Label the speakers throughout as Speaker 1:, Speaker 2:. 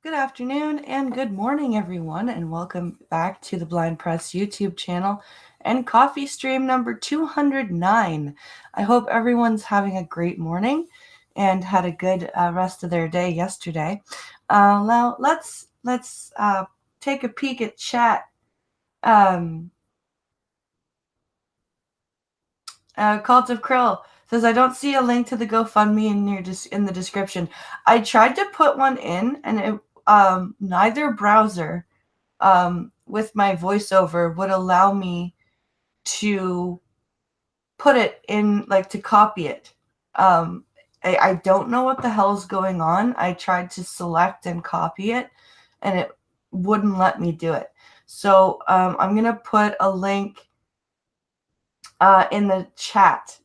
Speaker 1: Good afternoon and good morning, everyone, and welcome back to the Blind Press YouTube channel and coffee stream number 209. I hope everyone's having a great morning and had a good rest of their day yesterday. Now let's take a peek at chat. Cult of Krill says, I don't see a link to the GoFundMe in the description. I tried to put one in, and it neither browser with my voiceover would allow me to put it in, like to copy it. I don't know what the hell is going on. I tried to select and copy it, and it wouldn't let me do it. So I'm going to put a link in the chat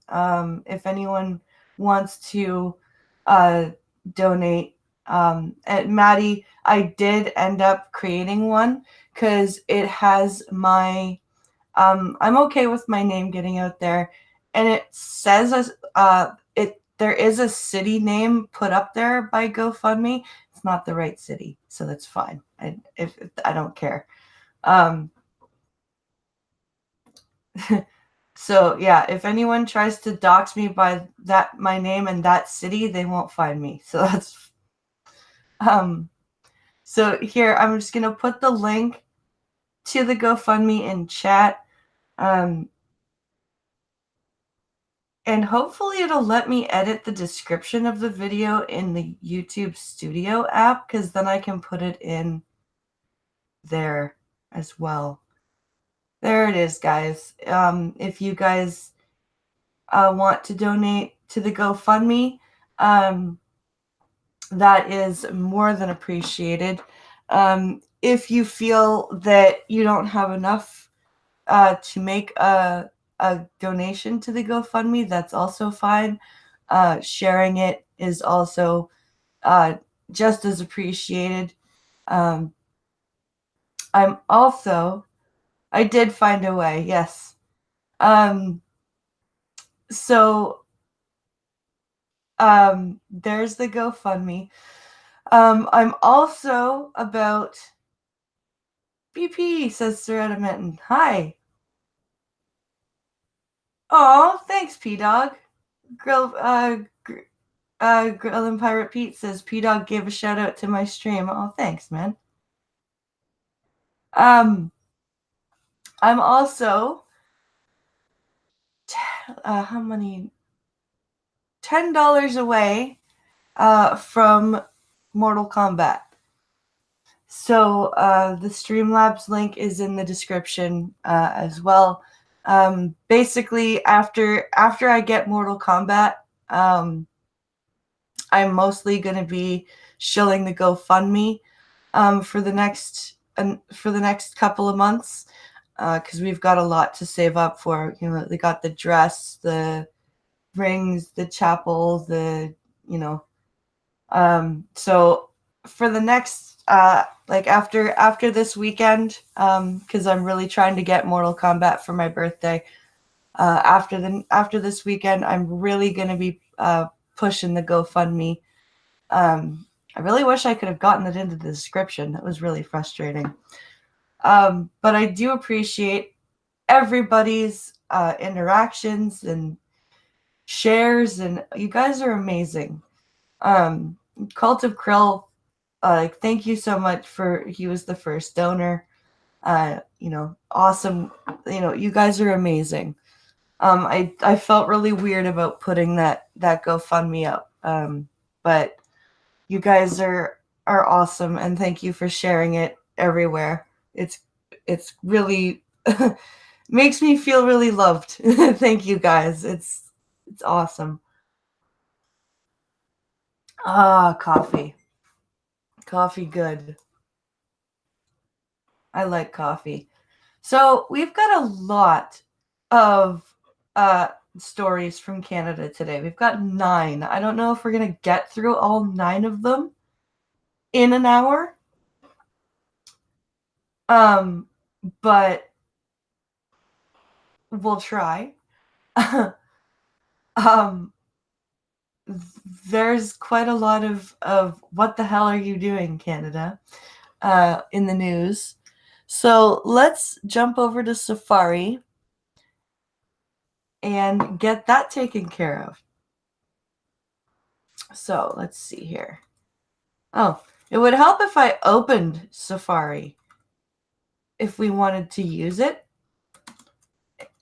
Speaker 1: if anyone wants to donate. And Maddie, I did end up creating one because it has my I'm okay with my name getting out there, and it says there is a city name put up there by GoFundMe. It's not the right city, so that's fine. If I don't care. So yeah, if anyone tries to dox me by my name and that city, they won't find me. So that's so here I'm just gonna put the link to the GoFundMe in chat. And hopefully it'll let me edit the description of the video in the YouTube Studio app, because then I can put it in there as well. There it is, guys. If you guys want to donate to the GoFundMe, that is more than appreciated. If you feel that you don't have enough to make a donation to the GoFundMe, that's also fine. Sharing it is also just as appreciated. I did find a way, yes. So there's the GoFundMe. I'm also about BP, says Soretta Minton. Hi. Oh, thanks, P-Dog. Grill and Pirate Pete says P-Dog gave a shout out to my stream. Oh, thanks, man. I'm also how many? $10 away from Mortal Kombat. So the Streamlabs link is in the description as well. Basically, after I get Mortal Kombat, I'm mostly going to be shilling the GoFundMe for the next couple of months, because we've got a lot to save up for. You know, they got the dress, the rings, the chapel, so for the next like after this weekend, because I'm really trying to get Mortal Kombat for my birthday. After this weekend, I'm really gonna be pushing the GoFundMe. I really wish I could have gotten it into the description. That was really frustrating. But I do appreciate everybody's interactions and shares, and you guys are amazing. Cult of Krill, thank you so much he was the first donor. Awesome. You guys are amazing. I felt really weird about putting that GoFundMe up. But you guys are awesome, and thank you for sharing it everywhere. It's really makes me feel really loved. Thank you guys. It's awesome. Coffee. Coffee good. I like coffee. So we've got a lot of stories from Canada today. We've got 9. I don't know if we're going to get through all 9 of them in an hour. But we'll try. there's quite a lot of what the hell are you doing, Canada, in the news. So let's jump over to Safari and get that taken care of. So let's see here. Oh, it would help if I opened Safari if we wanted to use it.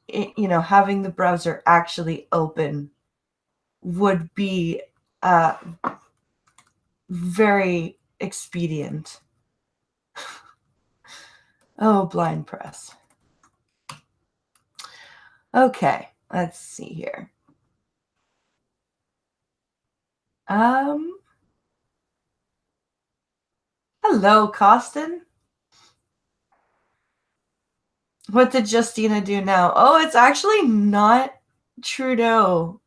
Speaker 1: Having the browser actually open would be very expedient. Oh, blind press. Okay, let's see here. Hello, Costin. What did Justina do now? Oh, it's actually not Trudeau.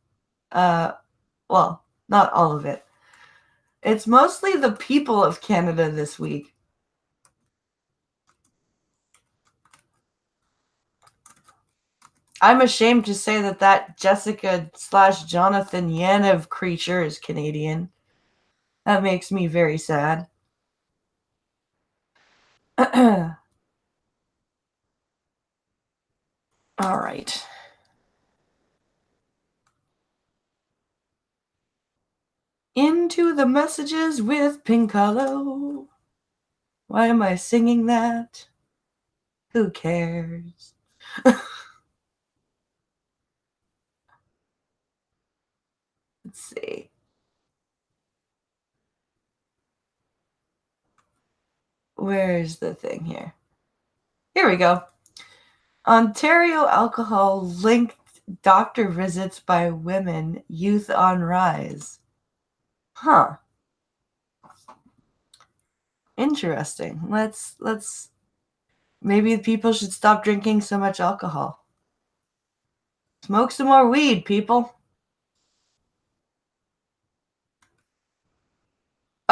Speaker 1: Well, not all of it. It's mostly the people of Canada this week. I'm ashamed to say that Jessica/Jonathan Yaniv creature is Canadian. That makes me very sad. All right. Into the messages with Pinkalo. Why am I singing that? Who cares? Let's see. Where's the thing here? Here we go. Ontario alcohol linked doctor visits by women, youth on rise. Huh. Interesting. Let's maybe people should stop drinking so much alcohol. Smoke some more weed, people.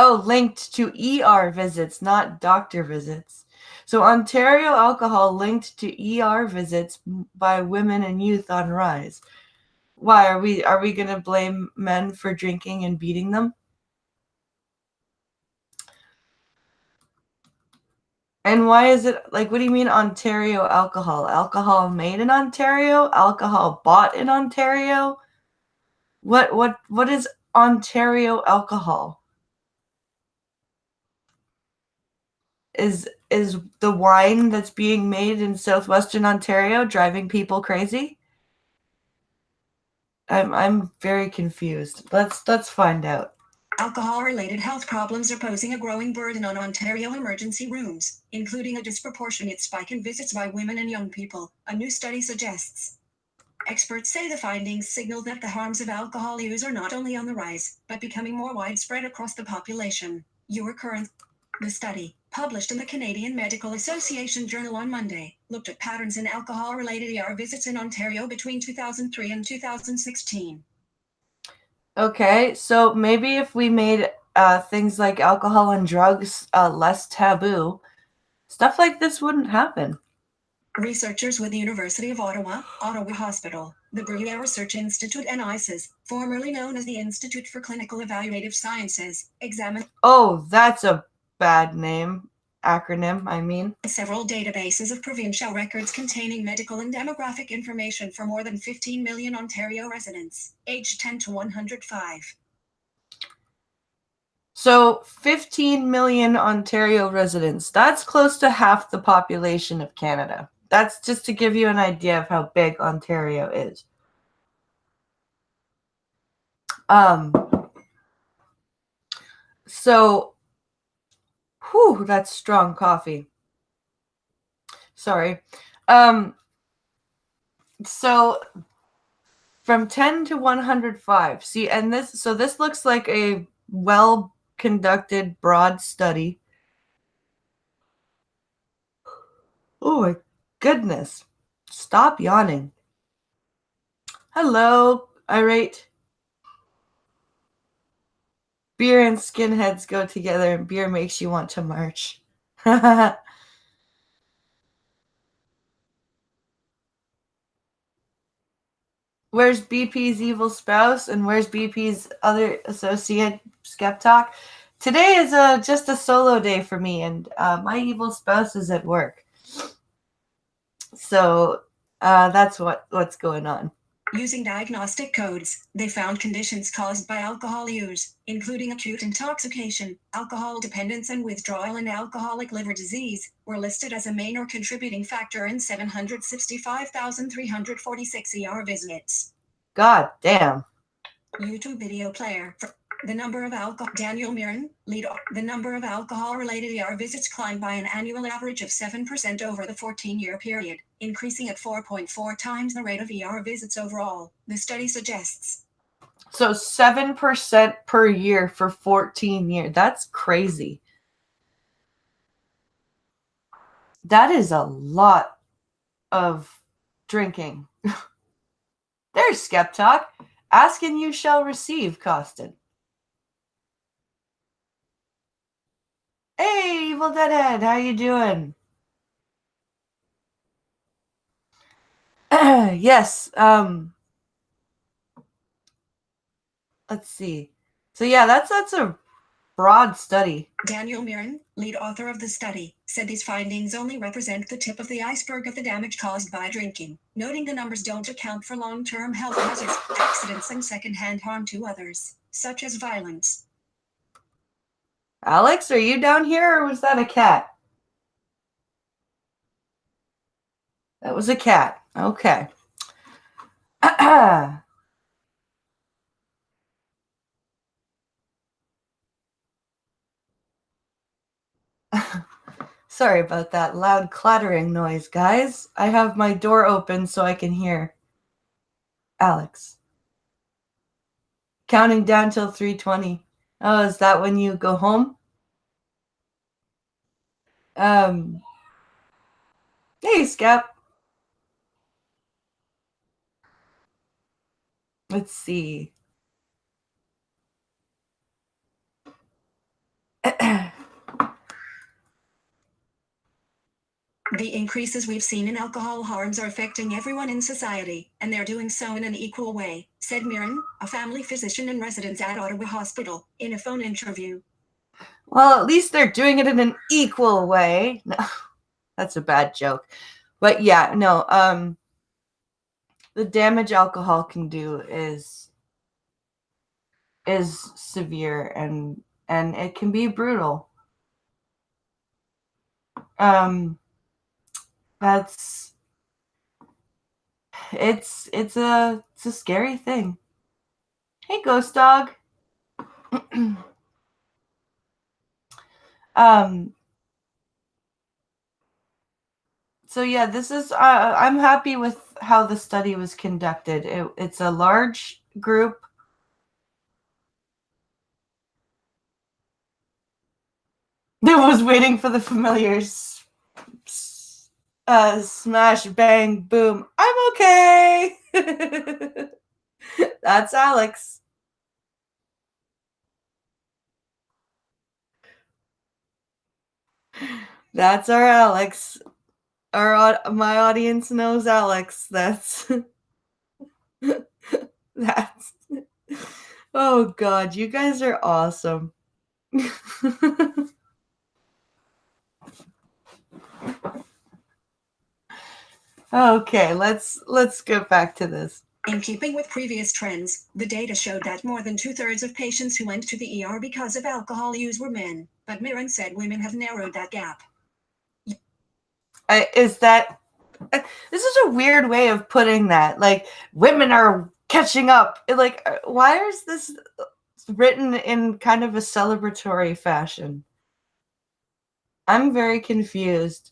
Speaker 1: Oh, linked to ER visits, not doctor visits. So Ontario alcohol linked to ER visits by women and youth on rise. Why are we going to blame men for drinking and beating them? And why is it like, what do you mean Ontario alcohol? Alcohol made in Ontario? Alcohol bought in Ontario? What is Ontario alcohol? Is the wine that's being made in southwestern Ontario driving people crazy? I'm very confused. Let's find out.
Speaker 2: Alcohol-related health problems are posing a growing burden on Ontario emergency rooms, including a disproportionate spike in visits by women and young people, a new study suggests. Experts say the findings signal that the harms of alcohol use are not only on the rise, but becoming more widespread across the population. The study, published in the Canadian Medical Association Journal on Monday, looked at patterns in alcohol-related ER visits in Ontario between 2003 and 2016.
Speaker 1: Okay, so maybe if we made things like alcohol and drugs less taboo, stuff like this wouldn't happen.
Speaker 2: Researchers with the University of Ottawa, Ottawa Hospital, the Bruyère Research Institute and ICES, formerly known as the Institute for Clinical Evaluative Sciences, examined...
Speaker 1: Oh, that's a bad acronym, I mean.
Speaker 2: Several databases of provincial records containing medical and demographic information for more than 15 million Ontario residents, aged 10 to 105.
Speaker 1: So 15 million Ontario residents. That's close to half the population of Canada. That's just to give you an idea of how big Ontario is. So, whew, that's strong coffee. Sorry. So from 10 to 105. See, and this looks like a well-conducted broad study. Oh my goodness. Stop yawning. Hello, irate. Beer and skinheads go together, and beer makes you want to march. Where's BP's evil spouse and where's BP's other associate, Skeptalk? Today is just a solo day for me, and my evil spouse is at work. So that's what's going on.
Speaker 2: Using diagnostic codes, they found conditions caused by alcohol use, including acute intoxication, alcohol dependence and withdrawal, and alcoholic liver disease, were listed as a main or contributing factor in 765,346 ER visits.
Speaker 1: God damn.
Speaker 2: YouTube video player. The number of alcohol. Daniel Mirren, lead. The number of alcohol-related ER visits climbed by an annual average of 7% over the 14-year period, increasing at 4.4 times the rate of ER visits overall, the study suggests.
Speaker 1: So 7% per year for 14 years. That's crazy. That is a lot of drinking. There's Skeptalk. Ask and you shall receive, Costin. Hey, Evil Deadhead, how you doing? Yes, let's see. So yeah, that's a broad study.
Speaker 2: Daniel Mirren, lead author of the study, said these findings only represent the tip of the iceberg of the damage caused by drinking, noting the numbers don't account for long-term health hazards, accidents, and secondhand harm to others, such as violence.
Speaker 1: Alex, are you down here or was that a cat? That was a cat. Okay. Sorry about that loud clattering noise, guys. I have my door open so I can hear Alex. Counting down till 3:20. Oh, is that when you go home? Hey, Scap. Let's see.
Speaker 2: The increases we've seen in alcohol harms are affecting everyone in society, and they're doing so in an equal way, said Mirren, a family physician in residence at Ottawa Hospital, in a phone interview.
Speaker 1: Well, at least they're doing it in an equal way. No, that's a bad joke. But yeah, no, the damage alcohol can do is severe and it can be brutal. That's it's a scary thing. Hey, Ghost Dog. So yeah, this is I'm happy with how the study was conducted. It's a large group. That was waiting for the familiars. Smash, bang, boom. I'm okay. That's Alex. That's our Alex. My audience knows Alex. That's that's. Oh God, you guys are awesome. Okay, let's get back to this.
Speaker 2: In keeping with previous trends, the data showed that more than 2/3 of patients who went to the ER because of alcohol use were men, but Mirren said women have narrowed that gap.
Speaker 1: This is a weird way of putting that. Like, women are catching up. Like, why is this written in kind of a celebratory fashion? I'm very confused.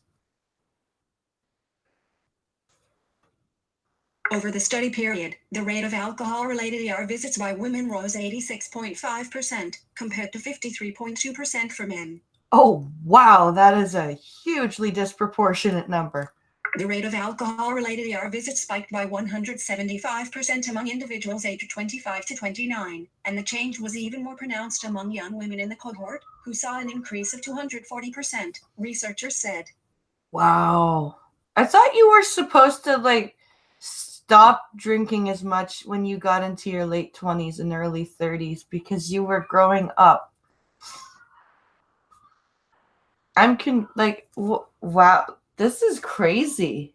Speaker 2: Over the study period, the rate of alcohol-related ER visits by women rose 86.5%, compared to 53.2% for men.
Speaker 1: Oh, wow, that is a hugely disproportionate number.
Speaker 2: The rate of alcohol-related ER visits spiked by 175% among individuals aged 25 to 29, and the change was even more pronounced among young women in the cohort, who saw an increase of 240%, researchers said.
Speaker 1: Wow. I thought you were supposed to, like, stopped drinking as much when you got into your late 20s and early 30s because you were growing up. Wow, this is crazy.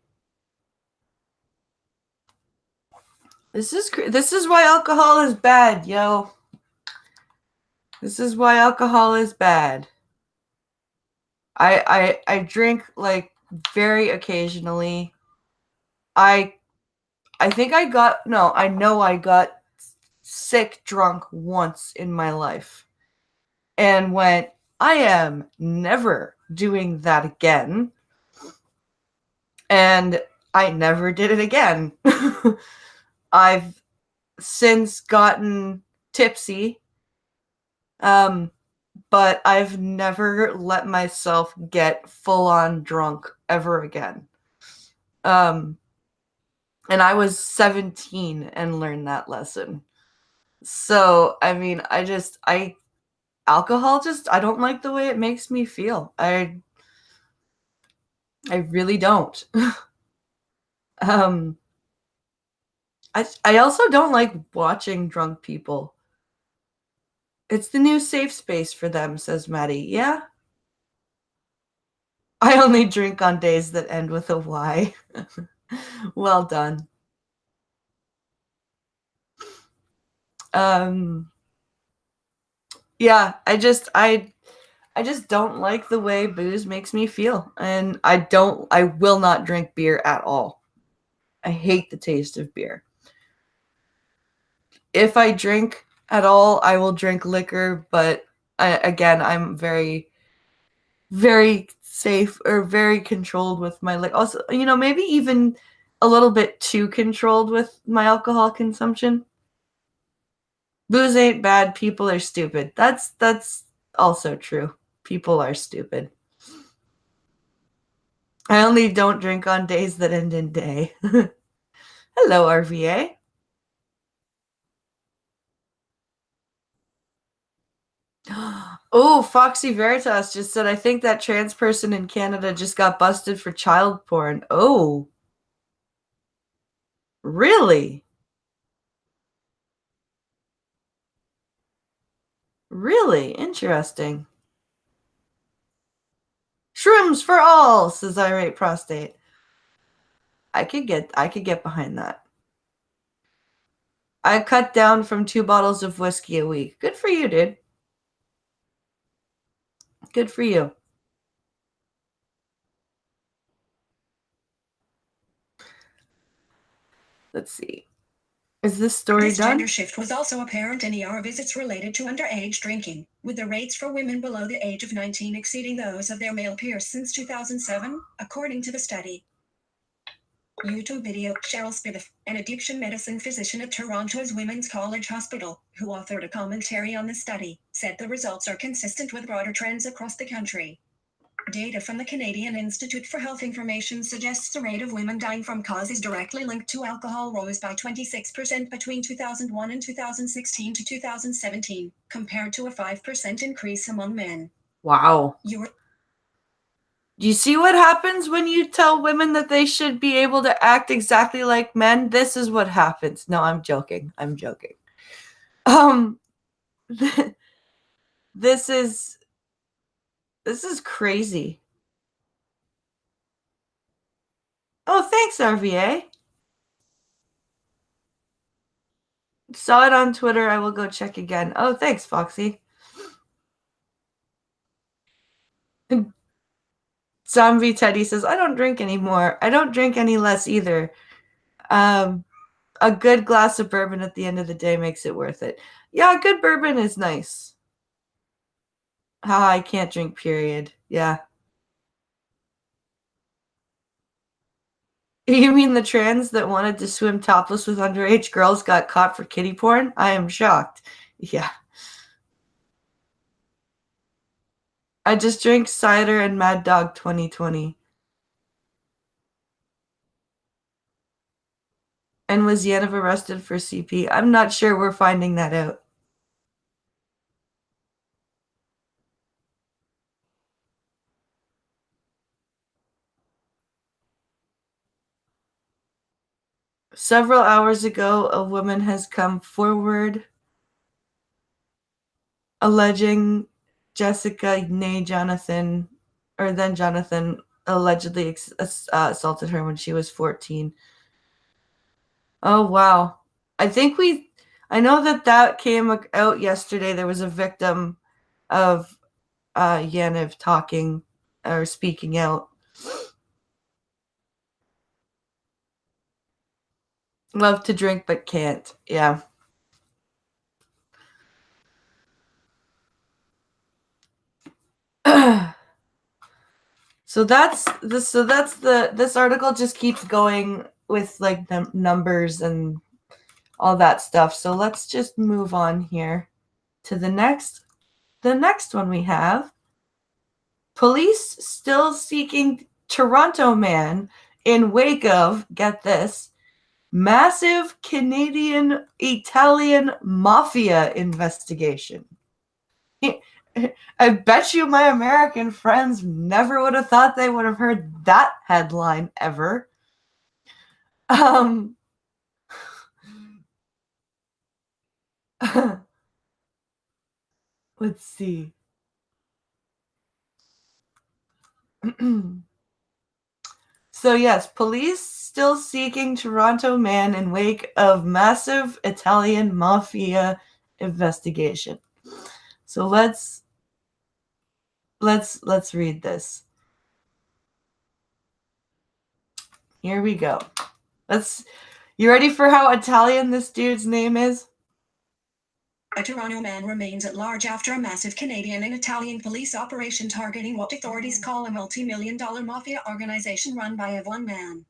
Speaker 1: This is why alcohol is bad, yo. This is why alcohol is bad. I drink like very occasionally. I know I got sick drunk once in my life and went, I am never doing that again. And I never did it again. I've since gotten tipsy, but I've never let myself get full on drunk ever again. And I was 17 and learned that lesson. So, I mean, alcohol I don't like the way it makes me feel. I really don't. um, I also don't like watching drunk people. It's the new safe space for them, says Maddie. Yeah. I only drink on days that end with a Y. Well done. Yeah, I just don't like the way booze makes me feel. And I will not drink beer at all. I hate the taste of beer. If I drink at all, I will drink liquor, but I'm very, very safe or very controlled with my also, maybe even a little bit too controlled with my alcohol consumption. Booze ain't bad, people are stupid. That's also true. People are stupid. I only don't drink on days that end in day. Hello, RVA. Oh, Foxy Veritas just said, I think that trans person in Canada just got busted for child porn. Oh. Really? Really? Interesting. Shrooms for all, says Irate Prostate. I could get behind that. I cut down from 2 bottles of whiskey a week. Good for you, dude. Good for you. Let's see. Is this story
Speaker 2: This
Speaker 1: done?
Speaker 2: gender shift was also apparent in ER visits related to underage drinking, with the rates for women below the age of 19 exceeding those of their male peers since 2007, according to the study. YouTube video. Cheryl Spivak, an addiction medicine physician at Toronto's Women's College Hospital, who authored a commentary on the study, said the results are consistent with broader trends across the country. Data from the Canadian Institute for Health Information suggests the rate of women dying from causes directly linked to alcohol rose by 26% between 2001 and 2016 to 2017, compared to a 5% increase among men.
Speaker 1: Wow. Do you see what happens when you tell women that they should be able to act exactly like men? This is what happens. No, I'm joking. I'm joking. This is crazy. Oh, thanks, RVA. Saw it on Twitter. I will go check again. Oh, thanks, Foxy. Zombie Teddy says, I don't drink anymore. I don't drink any less either. A good glass of bourbon at the end of the day makes it worth it. Yeah, good bourbon is nice. I can't drink, period. Yeah. You mean the trans that wanted to swim topless with underage girls got caught for kiddie porn? I am shocked. Yeah. I just drank cider and Mad Dog 2020. And was Yanov arrested for CP? I'm not sure. We're finding that out. Several hours ago, a woman has come forward alleging Jessica née Jonathan, or then Jonathan, allegedly assaulted her when she was 14. Oh, wow. I know that came out yesterday. There was a victim of Yaniv talking or speaking out. Love to drink but can't. Yeah. So this article just keeps going with like the numbers and all that stuff. So let's just move on here to the next one we have. Police still seeking Toronto man in wake of, get this, massive Canadian Italian mafia investigation. I bet you my American friends never would have thought they would have heard that headline ever. Let's see. So yes, police still seeking Toronto man in wake of massive Italian mafia investigation. So let's read this. Here we go. You ready for how Italian this dude's name is?
Speaker 2: A Toronto man remains at large after a massive Canadian and Italian police operation targeting what authorities call a multi-million-dollar mafia organization run by a one man.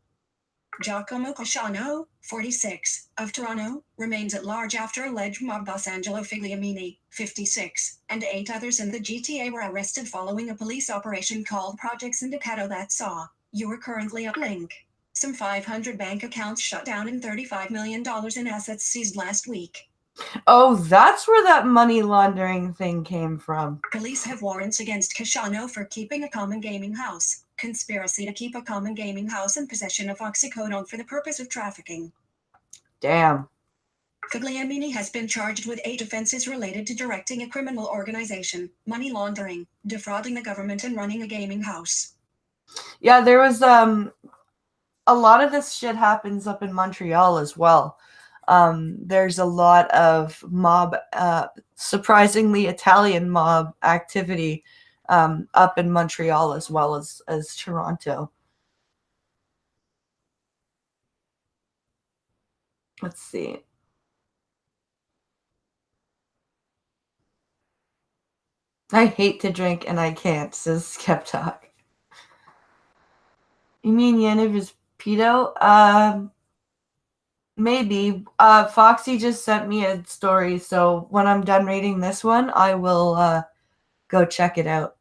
Speaker 2: Giacomo Cosciano, 46, of Toronto, remains at large after alleged mob boss Angelo Figliamini, 56, and 8 others in the GTA were arrested following a police operation called Project Sindicato that saw, you are currently uplink, some 500 bank accounts shut down and $35 million in assets seized last week.
Speaker 1: Oh, that's where that money laundering thing came from.
Speaker 2: Police have warrants against Cosciano for keeping a common gaming house, conspiracy to keep a common gaming house, and possession of oxycodone for the purpose of trafficking.
Speaker 1: Damn.
Speaker 2: Figliamini has been charged with 8 offenses related to directing a criminal organization, money laundering, defrauding the government, and running a gaming house.
Speaker 1: Yeah, there was a lot of this shit happens up in Montreal as well. There's a lot of mob, surprisingly Italian mob activity up in Montreal as well as Toronto. Let's see. I hate to drink and I can't, says Skeptok. You mean Yaniv is pedo? Maybe. Foxy just sent me a story, so when I'm done reading this one, I will go check it out.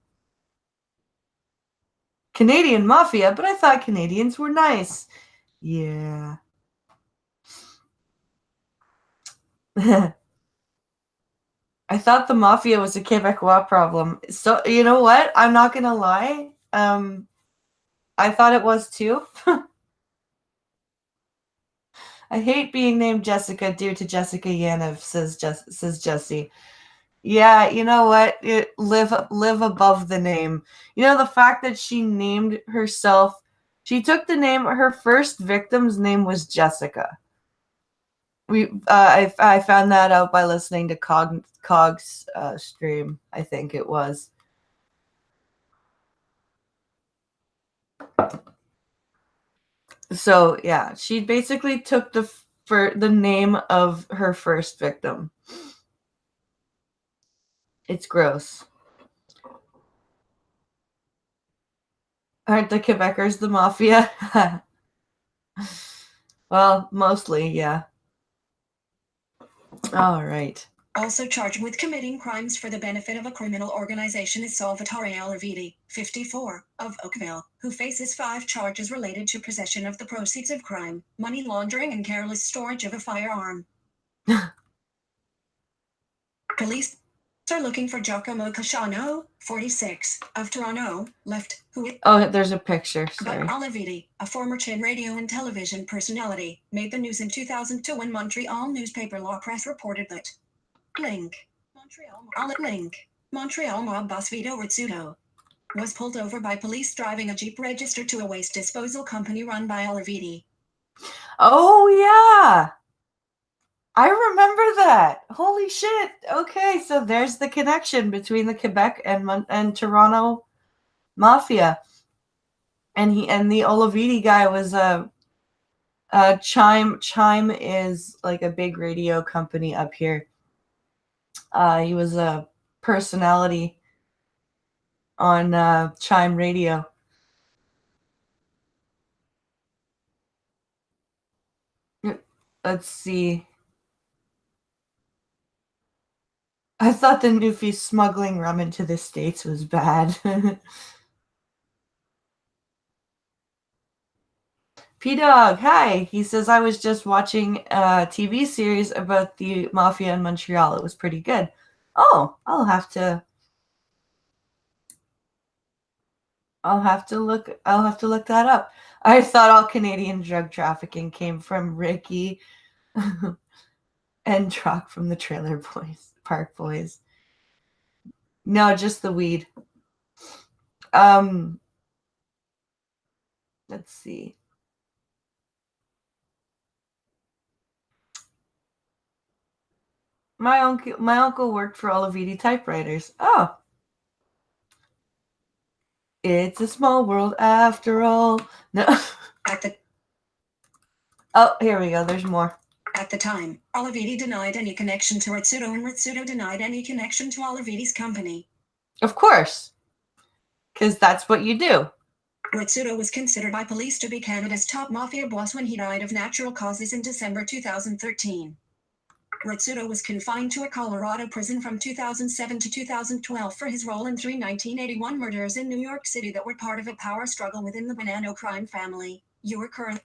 Speaker 1: Canadian mafia, but I thought Canadians were nice. Yeah. I thought the mafia was a Quebecois problem. So, you know what? I'm not going to lie. I thought it was too. I hate being named Jessica due to Jessica Yaniv, says Jessie. Yeah, you know what? Live above the name. You know, the fact that she named herself, she took the name, her first victim's name was Jessica. I found that out by listening to Cog's stream, I think it was. So yeah, she basically took the name of her first victim. It's gross. Aren't the Quebecers the mafia? Well, mostly, yeah. All right.
Speaker 2: Also charged with committing crimes for the benefit of a criminal organization is Salvatore Alaviti, 54, of Oakville, who faces 5 charges related to possession of the proceeds of crime, money laundering, and careless storage of a firearm. Police are looking for Giacomo Casciano, 46, of Toronto, left, who
Speaker 1: Oh, there's a picture. Sorry.
Speaker 2: but Olividi, a former Chin radio and television personality, made the news in 2002 when Montreal newspaper La Presse reported that Montreal mob boss Vito Rizzuto was pulled over by police driving a Jeep registered to a waste disposal company run by Olividi.
Speaker 1: Oh, yeah. I remember that. Holy shit. Okay, so there's the connection between the Quebec and Toronto mafia. And the Olividi guy was Chime is like a big radio company up here. He was a personality on Chime Radio. Let's see. I thought the Newfie smuggling rum into the States was bad. P-Dog, hi. He says, I was just watching a TV series about the mafia in Montreal. It was pretty good. Oh, I'll have to look that up. I thought all Canadian drug trafficking came from Ricky and Troc from the Trailer Boys, Park Boys. No, just the weed. Let's see. My uncle worked for Olividi Typewriters. Oh. It's a small world after all. No. Oh, here we go. There's more.
Speaker 2: At the time, Olividi denied any connection to Rizzuto, and Rizzuto denied any connection to Olividi's company.
Speaker 1: Of course. Because that's what you do.
Speaker 2: Rizzuto was considered by police to be Canada's top mafia boss when he died of natural causes in December 2013. Rizzuto was confined to a Colorado prison from 2007 to 2012 for his role in 3 1981 murders in New York City that were part of a power struggle within the Bonanno crime family. You are currently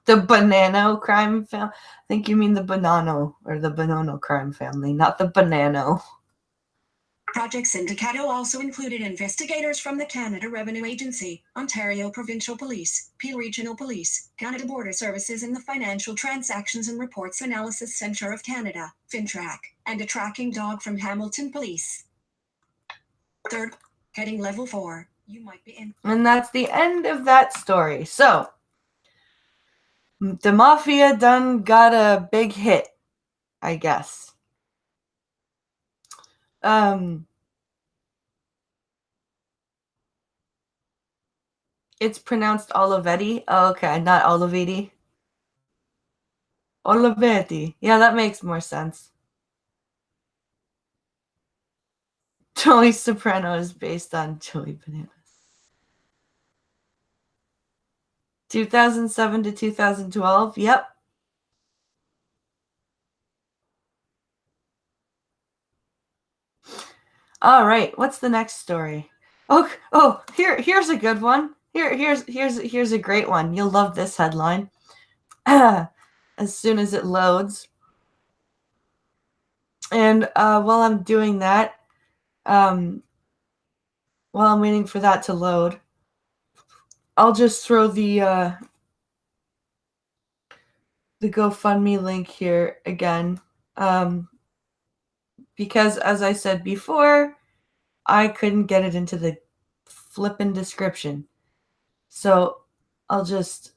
Speaker 1: the Bonanno crime family. I think you mean the Bonanno or the Bonanno crime family, not the Bonanno.
Speaker 2: Project Sindicato also included investigators from the Canada Revenue Agency, Ontario Provincial Police, Peel Regional Police, Canada Border Services, and the Financial Transactions and Reports Analysis Centre of Canada, FinTrack, and a tracking dog from Hamilton Police. Third, heading level 4. You might be in.
Speaker 1: And that's the end of that story. So, the mafia done got a big hit, I guess. It's pronounced Olivetti. Oh, okay, not Olividi. Olivetti. Yeah, that makes more sense. Joey Soprano is based on Joey Bananas. 2007 to 2012. Yep. All right. What's the next story? Oh, here's a good one. Here's a great one. You'll love this headline. As soon as it loads. And while I'm doing that, while I'm waiting for that to load, I'll just throw the GoFundMe link here again. Because as I said before, I couldn't get it into the flippin' description. So I'll just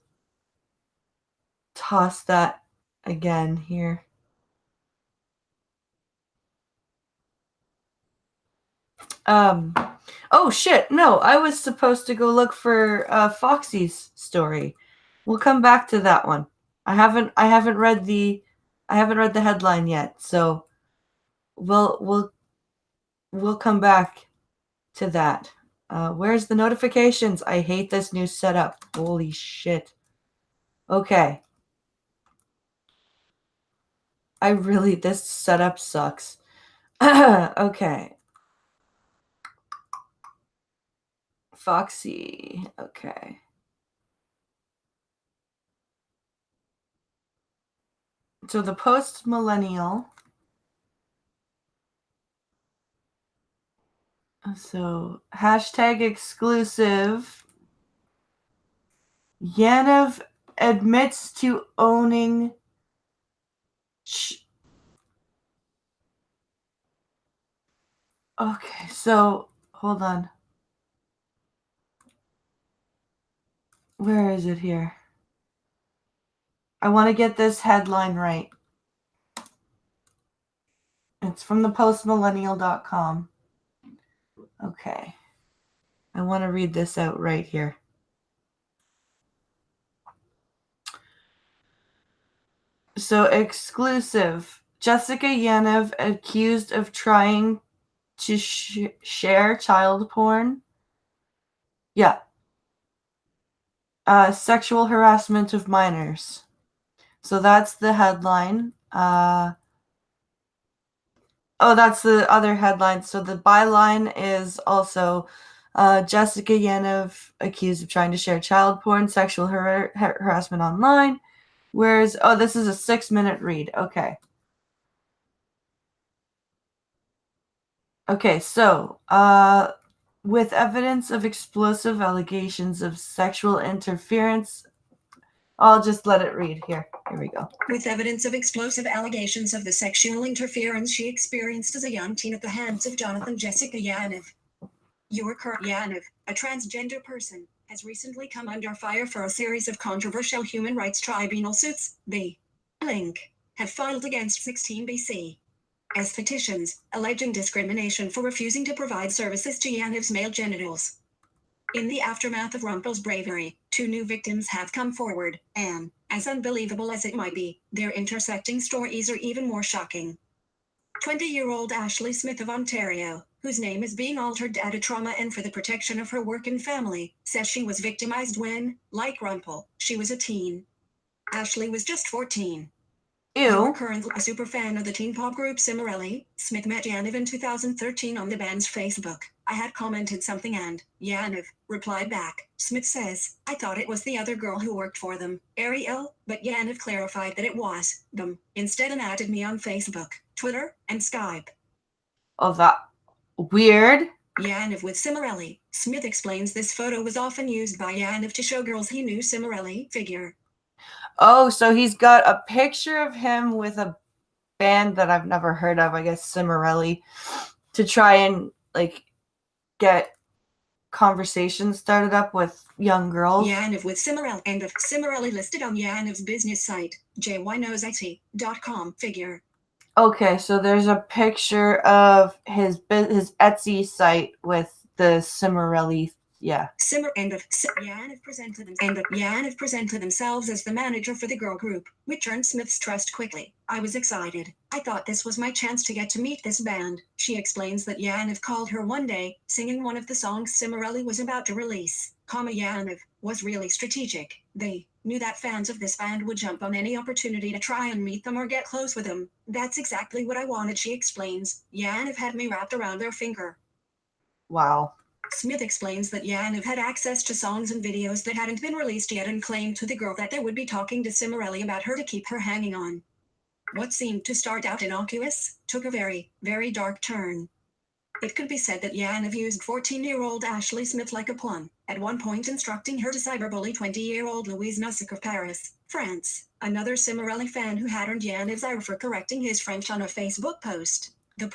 Speaker 1: toss that again here. Oh shit, no, I was supposed to go look for Foxy's story. We'll come back to that one. I haven't read the headline yet, so we'll come back to that. Where's the notifications? I hate this new setup. Holy shit. Okay. This setup sucks. Okay. Foxy. Okay. So the post-millennial So, hashtag exclusive. Yanov admits to owning. Okay, so hold on. Where is it here? I want to get this headline right. It's from the postmillennial.com. Okay. I want to read this out right here. So, exclusive. Jessica Yanov accused of trying to share child porn. Yeah. Sexual harassment of minors. So that's the headline. That's the other headline. So the byline is also Jessica Yanov accused of trying to share child porn, sexual harassment online. Whereas, this is a 6-minute read. Okay. Okay, so with evidence of explosive allegations of sexual interference, I'll just let it read here. Here we go.
Speaker 2: With evidence of explosive allegations of the sexual interference she experienced as a young teen at the hands of Jonathan Jessica Yanov. Yanov, a transgender person, has recently come under fire for a series of controversial human rights tribunal suits. The link have filed against 16 BC as petitions alleging discrimination for refusing to provide services to Yanov's male genitals. In the aftermath of Rumpel's bravery, 2 new victims have come forward, and, as unbelievable as it might be, their intersecting stories are even more shocking. 20-year-old Ashley Smith of Ontario, whose name is being altered to add a trauma and for the protection of her work and family, says she was victimized when, like Rumpel, she was a teen. Ashley was just 14.
Speaker 1: Ew.
Speaker 2: Currently a super fan of the teen pop group Cimorelli, Smith met Yanov in 2013 on the band's Facebook. I had commented something and Yanov replied back. Smith says, I thought it was the other girl who worked for them, Ariel, but Yanov clarified that it was them instead and added me on Facebook, Twitter, and Skype.
Speaker 1: Oh, that weird.
Speaker 2: Yanov with Cimorelli. Smith explains this photo was often used by Yanov to show girls he knew Cimorelli figure.
Speaker 1: Oh, so he's got a picture of him with a band that I've never heard of, I guess Cimorelli, to try and get conversations started up with young girls.
Speaker 2: Yanov with Cimorelli and of Cimorelli listed on Yanov's business site, jyknowsit.com figure. Okay,
Speaker 1: so there's a picture of his Etsy site with the Cimorelli. Yeah.
Speaker 2: Yanov presented themselves as the manager for the girl group, which earned Smith's trust quickly. I was excited. I thought this was my chance to get to meet this band. She explains that Yanov called her one day, singing one of the songs Cimorelli was about to release. Yanov was really strategic. They knew that fans of this band would jump on any opportunity to try and meet them or get close with them. That's exactly what I wanted, she explains. Yanov had me wrapped around their finger.
Speaker 1: Wow.
Speaker 2: Smith explains that Yanov had access to songs and videos that hadn't been released yet and claimed to the girl that they would be talking to Cimorelli about her to keep her hanging on. What seemed to start out innocuous took a very, very dark turn. It could be said that Yanov used 14-year-old Ashley Smith like a pawn, at one point instructing her to cyberbully 20-year-old Louise Nussek of Paris, France, another Cimorelli fan who had earned Yanov's ire for correcting his French on a Facebook post. The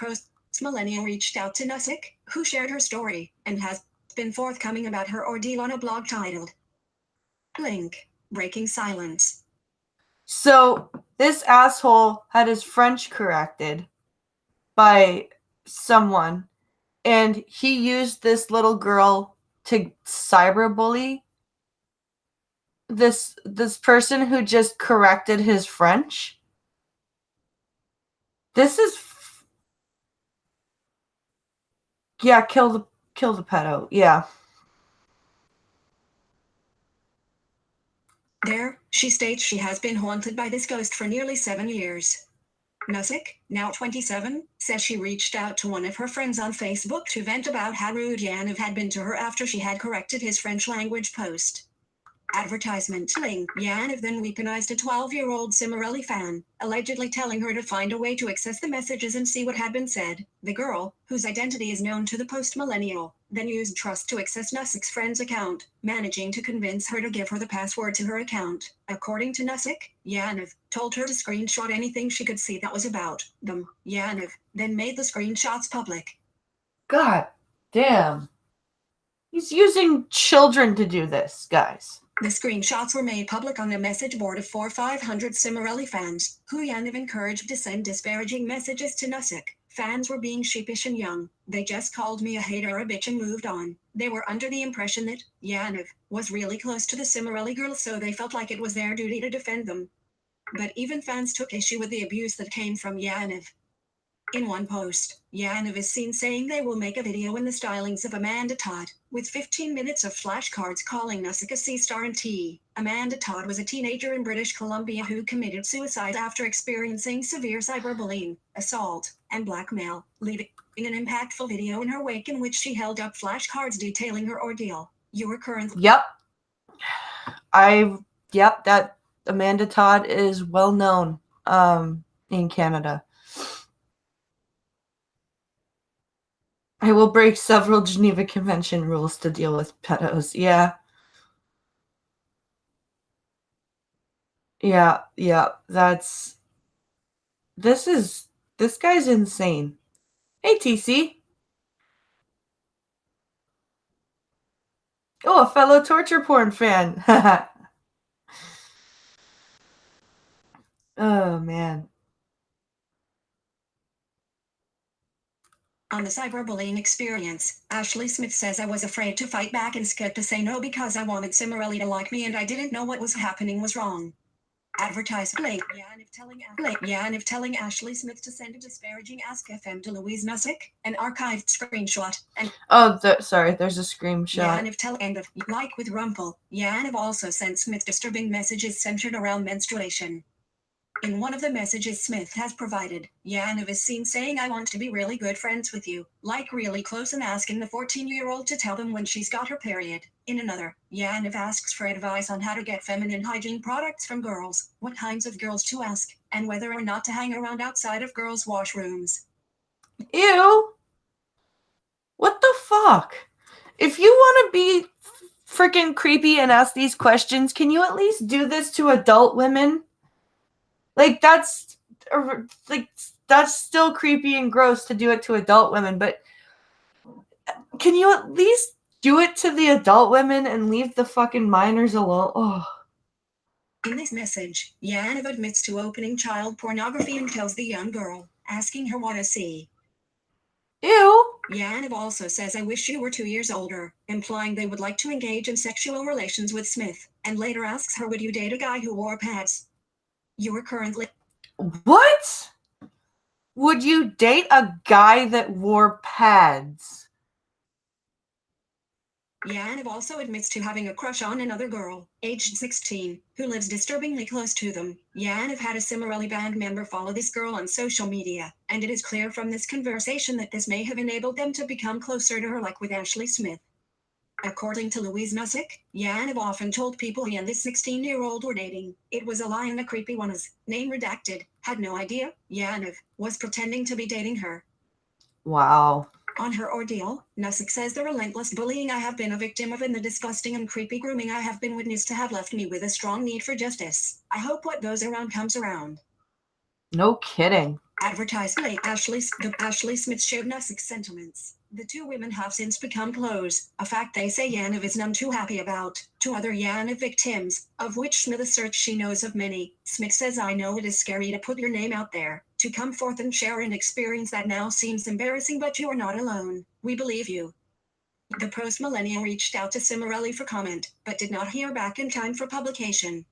Speaker 2: Millennial reached out to Nussek, who shared her story, and has been forthcoming about her ordeal on a blog titled Link, Breaking Silence.
Speaker 1: So this asshole had his French corrected by someone, and he used this little girl to cyberbully this person who just corrected his French. This is kill the pedo. Yeah.
Speaker 2: There, she states she has been haunted by this ghost for nearly 7 years. Nussek, now 27, says she reached out to one of her friends on Facebook to vent about how rude Yanov had been to her after she had corrected his French language post. Advertisement link. Yaniv then weaponized a 12-year-old Cimarelli fan, allegedly telling her to find a way to access the messages and see what had been said. The girl, whose identity is known to the post-millennial, then used trust to access Nusik's friend's account, managing to convince her to give her the password to her account. According to Nusik, Yaniv told her to screenshot anything she could see that was about them. Yaniv then made the screenshots public.
Speaker 1: God damn. He's using children to do this, guys.
Speaker 2: The screenshots were made public on a message board of 4,500 Cimarelli fans, who Yaniv encouraged to send disparaging messages to Nusik. Fans were being sheepish and young. They just called me a hater or a bitch and moved on. They were under the impression that Yaniv was really close to the Cimarelli girls, so they felt like it was their duty to defend them. But even fans took issue with the abuse that came from Yaniv. In one post, Yaniv is seen saying they will make a video in the stylings of Amanda Todd, with 15 minutes of flashcards calling Nusik a C-star and T. Amanda Todd was a teenager in British Columbia who committed suicide after experiencing severe cyberbullying, assault, and blackmail, leaving an impactful video in her wake in which she held up flashcards detailing her ordeal. You are currently...
Speaker 1: Yep, that Amanda Todd is well known in Canada. I will break several Geneva Convention rules to deal with pedos. Yeah. This guy's insane. Hey, TC. Oh, a fellow torture porn fan. Oh, man.
Speaker 2: On the cyberbullying experience, Ashley Smith says, I was afraid to fight back and scared to say no because I wanted Cimarelli to like me and I didn't know what was happening was wrong. Advertised link. Yaniv telling Ashley Smith to send a disparaging Ask FM to Louise Nusik, an archived screenshot. And
Speaker 1: sorry, there's a screenshot.
Speaker 2: Yaniv tell end of like with Rumpel. Yaniv also sent Smith disturbing messages centered around menstruation. In one of the messages Smith has provided, Yaniv is seen saying, I want to be really good friends with you, like really close, and asking the 14-year-old to tell them when she's got her period. In another, Yaniv asks for advice on how to get feminine hygiene products from girls, what kinds of girls to ask, and whether or not to hang around outside of girls' washrooms.
Speaker 1: Ew. What the fuck? If you want to be freaking creepy and ask these questions, can you at least do this to adult women? Like, that's still creepy and gross to do it to adult women, but can you at least do it to the adult women and leave the fucking minors alone? Oh.
Speaker 2: In this message, Yaniv admits to opening child pornography and tells the young girl, asking her what to see.
Speaker 1: Ew.
Speaker 2: Yaniv also says, I wish you were 2 years older, implying they would like to engage in sexual relations with Smith, and later asks her, would you date a guy who wore pads? You are currently...
Speaker 1: What? Would you date a guy that wore pads?
Speaker 2: Yaniv also admits to having a crush on another girl, aged 16, who lives disturbingly close to them. Yaniv had a Cimarelli band member follow this girl on social media, and it is clear from this conversation that this may have enabled them to become closer to her, like with Ashley Smith. According to Louise Nusik, Yaniv often told people he and this 16-year-old were dating. It was a lie and a creepy one, as name redacted, had no idea Yaniv was pretending to be dating her.
Speaker 1: Wow.
Speaker 2: On her ordeal, Nusik says, the relentless bullying I have been a victim of and the disgusting and creepy grooming I have been witness to have left me with a strong need for justice. I hope what goes around comes around.
Speaker 1: No kidding.
Speaker 2: Advertised late. Ashley Smith shared Nusik's sentiments. The two women have since become close, a fact they say Yaniv is none too happy about. To other Yaniv victims, of which Smith asserts she knows of many, Smith says, I know it is scary to put your name out there, to come forth and share an experience that now seems embarrassing, but you are not alone. We believe you. The post-millennial reached out to Cimarelli for comment, but did not hear back in time for publication.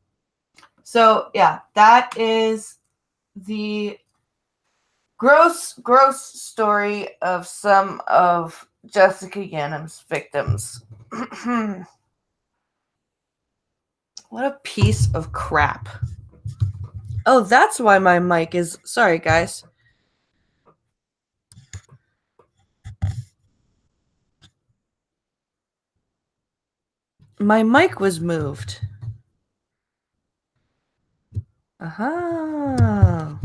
Speaker 1: So, yeah, that is the gross story of some of Jessica Yanim's victims. What a piece of crap. Oh, that's why my mic is... Sorry, guys. My mic was moved. Uh-huh.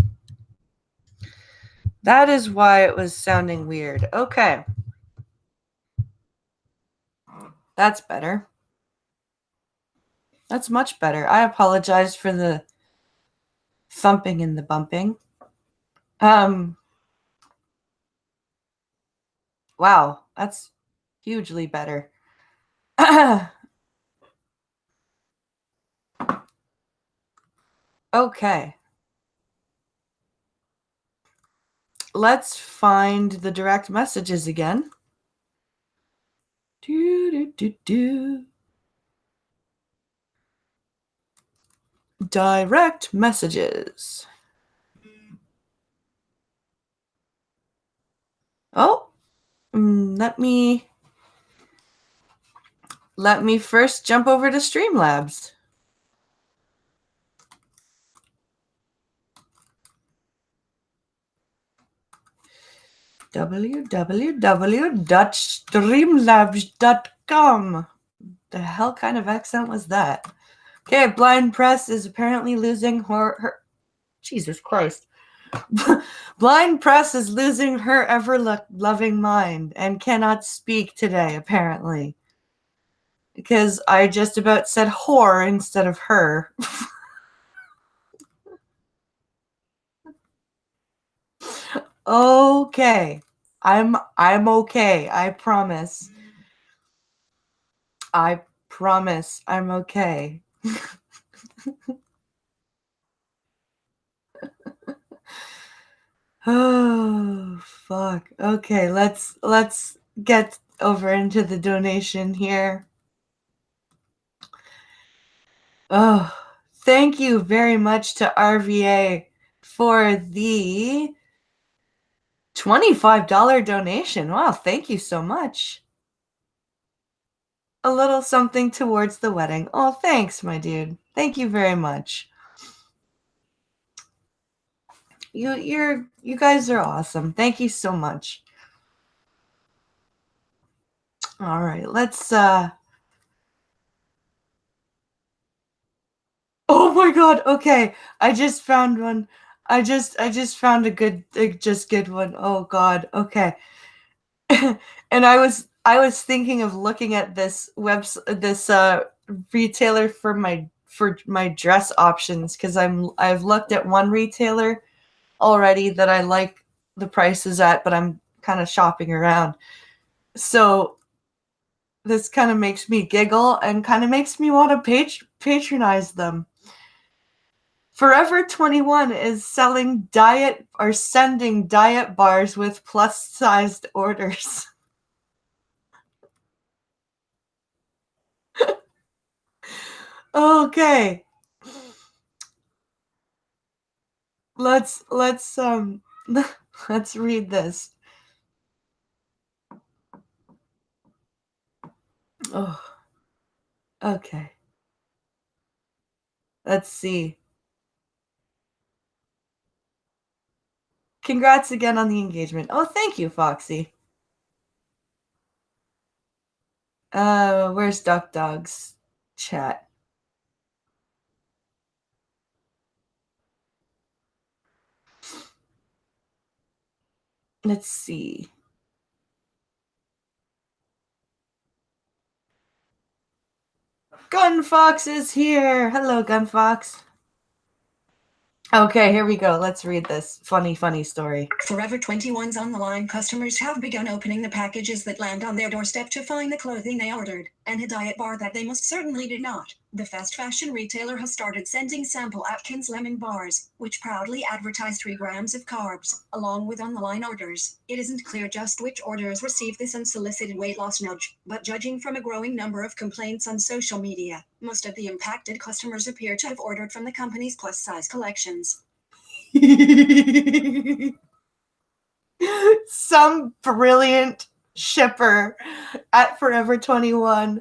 Speaker 1: That is why it was sounding weird. Okay. That's better. That's much better. I apologize for the thumping and the bumping. Wow, that's hugely better. Okay. Let's find the direct messages again. Direct messages. Oh, let me first jump over to Streamlabs. www.streamlabs.com. The hell kind of accent was that? Okay, Blind Press is apparently losing her Jesus Christ. Blind Press is losing her ever-loving mind and cannot speak today, apparently. Because I just about said whore instead of her. Okay. I'm okay. I promise. I promise I'm okay. Oh, fuck. Okay, let's get over into the donation here. Oh, thank you very much to RVA for the $25 donation. Wow, thank you so much. A little something towards the wedding. Oh, thanks, my dude. Thank you very much. You guys are awesome. Thank you so much. All right, let's oh my god. Okay. I just found one. I just found a good one. Oh god. Okay. And I was thinking of looking at this retailer for my dress options cuz I've looked at one retailer already that I like the prices at, but I'm kind of shopping around. So this kind of makes me giggle and kind of makes me want to patronize them. Forever 21 is sending diet bars with plus-sized orders. Okay. Let's let's read this. Oh. Okay. Let's see. Congrats again on the engagement. Oh, thank you, Foxy. Where's Duck Dog's chat? Let's see. Gunfox is here. Hello, Gunfox. Okay, here we go. Let's read this funny story.
Speaker 2: Forever 21's on the line. Customers have begun opening the packages that land on their doorstep to find the clothing they ordered, and a diet bar that they most certainly did not. The fast fashion retailer has started sending sample Atkins lemon bars, which proudly advertise 3 grams of carbs, along with on-the-line orders. It isn't clear just which orders receive this unsolicited weight loss nudge, but judging from a growing number of complaints on social media, most of the impacted customers appear to have ordered from the company's plus-size collections.
Speaker 1: Some brilliant shipper at Forever 21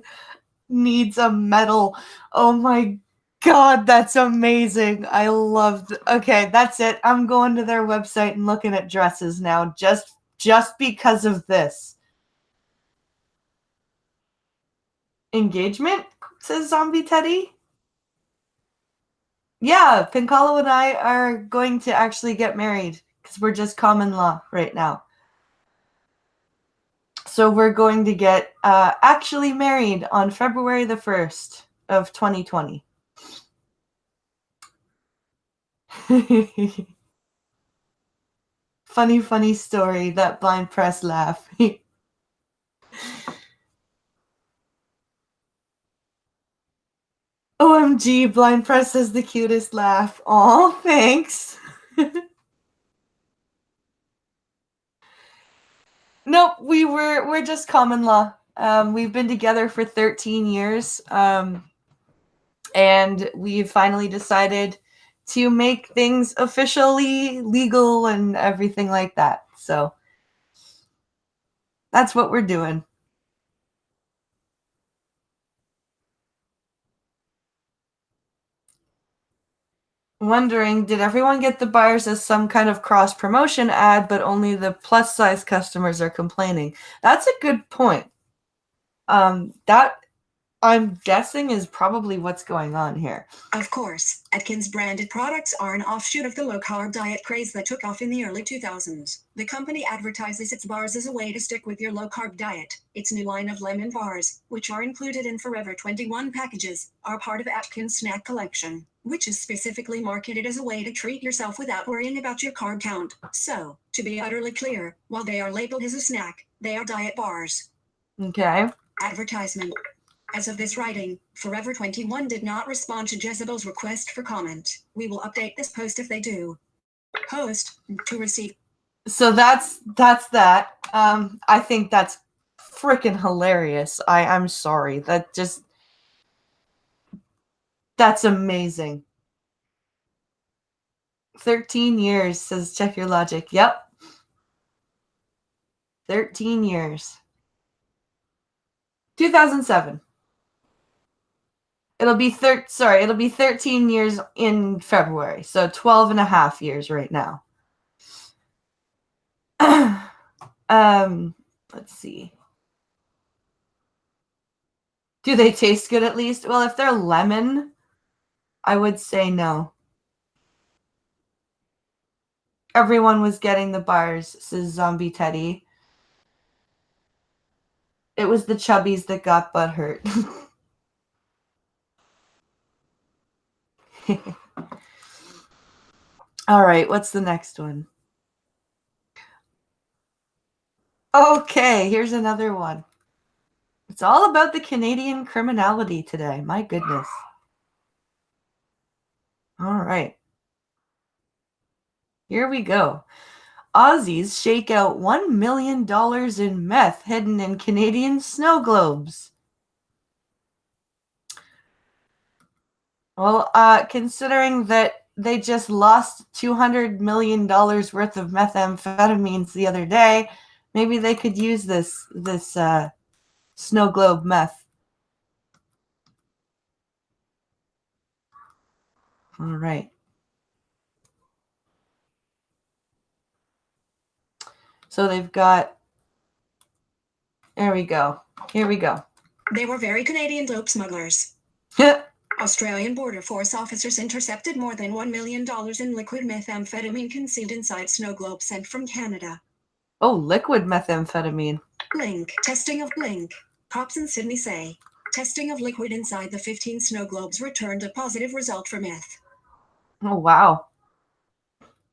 Speaker 1: needs a medal. Oh my god, that's amazing. I loved. Okay, that's it. I'm going to their website and looking at dresses now just because of this. Engagement, says Zombie Teddy. Yeah, Pincalo and I are going to actually get married because we're just common law right now. So we're going to get actually married on February the 1st of 2020. Funny story, that blind press laugh. OMG, blind press has the cutest laugh. Aw, thanks. Nope, we're just common law. We've been together for 13 years. And we've finally decided to make things officially legal and everything like that. So that's what we're doing. Wondering, did everyone get the buyers as some kind of cross promotion ad, but only the plus size customers are complaining? That's a good point. That I'm guessing is probably what's going on here.
Speaker 2: Of course, Atkins branded products are an offshoot of the low-carb diet craze that took off in the early 2000s. The company advertises its bars as a way to stick with your low-carb diet. Its new line of lemon bars, which are included in Forever 21 packages, are part of Atkins Snack Collection, which is specifically marketed as a way to treat yourself without worrying about your carb count. So, to be utterly clear, while they are labeled as a snack, they are diet bars.
Speaker 1: Okay.
Speaker 2: Advertisement. As of this writing, Forever 21 did not respond to Jezebel's request for comment. We will update this post if they do. Post to receive.
Speaker 1: So that's that. I think that's freaking hilarious. I'm sorry. That's amazing. 13 years, says Check Your Logic. Yep. 13 years. 2007. It'll be 13 years in February. So 12 and a half years right now. Let's see. Do they taste good at least? Well, if they're lemon, I would say no. Everyone was getting the bars, says Zombie Teddy. It was the chubbies that got butthurt. All right, what's the next one? Okay, here's another one. It's all about the Canadian criminality today. My goodness. All right. Here we go. Aussies shake out $1 million in meth hidden in Canadian snow globes. Well, considering that they just lost $200 million worth of methamphetamines the other day, maybe they could use this snow globe meth. All right. So they've got, there we go. Here we go.
Speaker 2: They were very Canadian dope smugglers. Australian Border Force officers intercepted more than $1 million in liquid methamphetamine concealed inside snow globes sent from Canada.
Speaker 1: Oh, liquid methamphetamine.
Speaker 2: Blink. Testing of Blink. Cops in Sydney say testing of liquid inside the 15 snow globes returned a positive result for meth.
Speaker 1: Oh, wow.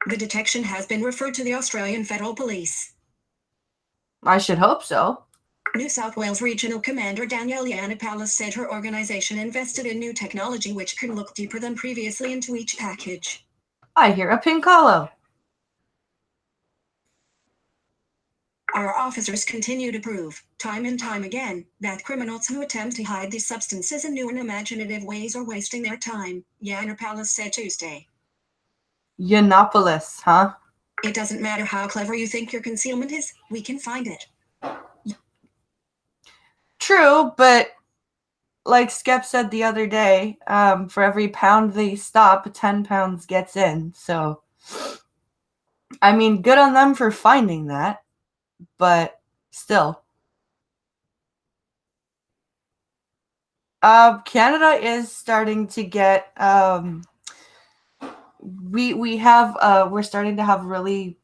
Speaker 2: The detection has been referred to the Australian Federal Police.
Speaker 1: I should hope so.
Speaker 2: New South Wales Regional Commander Danielle Yiannopoulos said her organization invested in new technology which can look deeper than previously into each package.
Speaker 1: I hear a pink hollow.
Speaker 2: Our officers continue to prove, time and time again, that criminals who attempt to hide these substances in new and imaginative ways are wasting their time, Yiannopoulos said Tuesday.
Speaker 1: Yiannopoulos, huh?
Speaker 2: It doesn't matter how clever you think your concealment is, we can find it.
Speaker 1: True, but like Skep said the other day, for every pound they stop, 10 pounds gets in. So, I mean, good on them for finding that, but still. Canada is starting to get we're starting to have really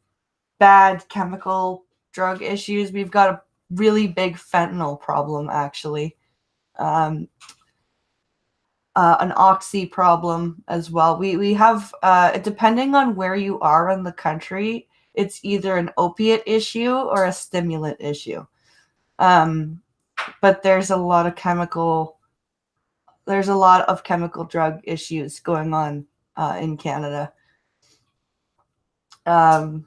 Speaker 1: bad chemical drug issues. We've got a really big fentanyl problem, actually. An oxy problem as well. We have, depending on where you are in the country, it's either an opiate issue or a stimulant issue. But there's a lot of chemical drug issues going on in Canada. A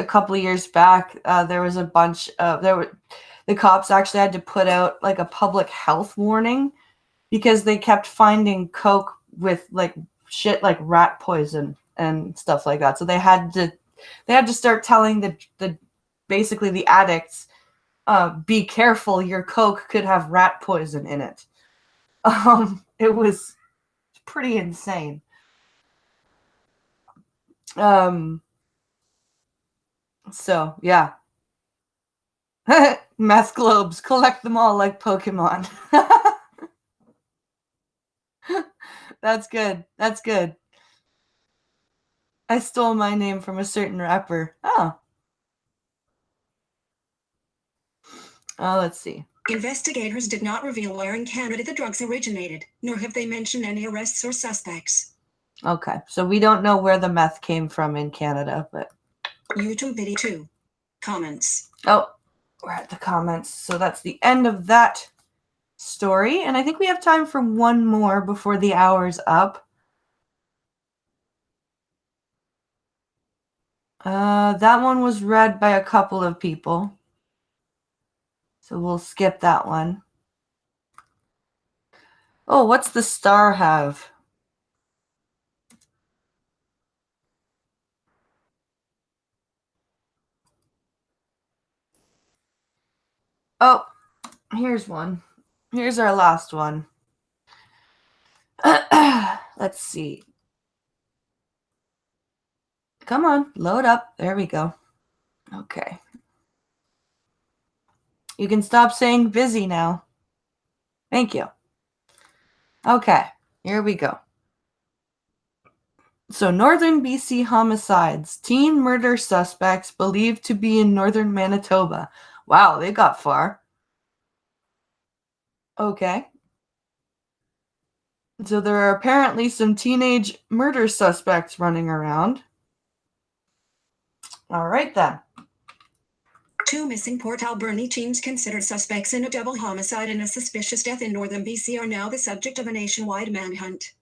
Speaker 1: couple of years back, there was a bunch of the cops actually had to put out like a public health warning because they kept finding coke with like shit like rat poison and stuff like that. So they had to start telling the basically the addicts, be careful, your coke could have rat poison in it. It was pretty insane. So yeah. Meth globes, collect them all like Pokemon. That's good. That's good. I stole my name from a certain rapper. Oh. Let's see.
Speaker 2: Investigators did not reveal where in Canada the drugs originated, nor have they mentioned any arrests or suspects.
Speaker 1: Okay, so we don't know where the meth came from in Canada, but...
Speaker 2: YouTube video 2. Comments.
Speaker 1: Oh, we're at the comments. So that's the end of that story. And I think we have time for one more before the hour's up. That one was read by a couple of people. So we'll skip that one. Oh, what's the star have? Oh, here's one. Here's our last one. Let's see. Come on, load up. There we go. Okay. You can stop saying busy now. Thank you. Okay, here we go. So, Northern BC homicides. Teen murder suspects believed to be in northern Manitoba. Wow, they got far. Okay. So, there are apparently some teenage murder suspects running around. All right, then.
Speaker 2: 2 missing Port Alberni teens considered suspects in a double homicide and a suspicious death in northern BC are now the subject of a nationwide manhunt.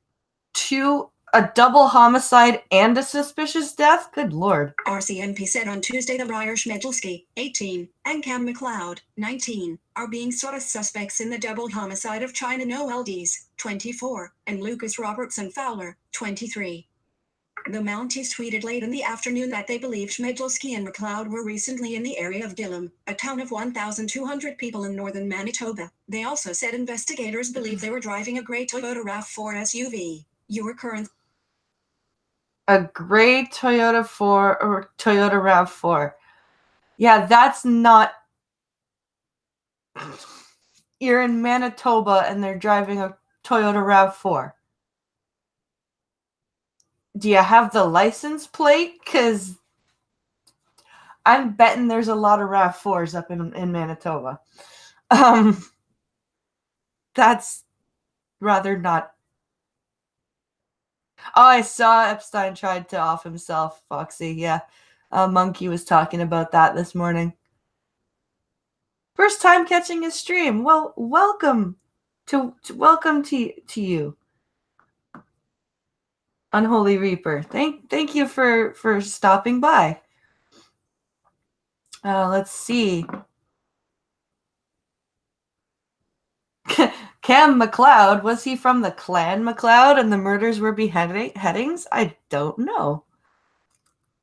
Speaker 1: A double homicide and a suspicious death? Good Lord.
Speaker 2: RCMP said on Tuesday that Ryer Schmedlski, 18, and Cam McLeod, 19, are being sought as suspects in the double homicide of China Noeldes, 24, and Lucas Robertson Fowler, 23. The Mounties tweeted late in the afternoon that they believed Schmedlski and McLeod were recently in the area of Gillam, a town of 1,200 people in northern Manitoba. They also said investigators believe they were driving a gray Toyota RAV4 SUV. Your current...
Speaker 1: A gray Toyota 4 or Toyota RAV4. Yeah, that's not... You're in Manitoba and they're driving a Toyota RAV4. Do you have the license plate? Because I'm betting there's a lot of RAV4s up in Manitoba. That's rather not... Oh, I saw Epstein tried to off himself, Foxy. Yeah. Monkey was talking about that this morning. First time catching his stream. Well, welcome to you. Unholy Reaper. Thank you for stopping by. Let's see. Cam McLeod, was he from the Clan McLeod and the murders were beheadings? I don't know.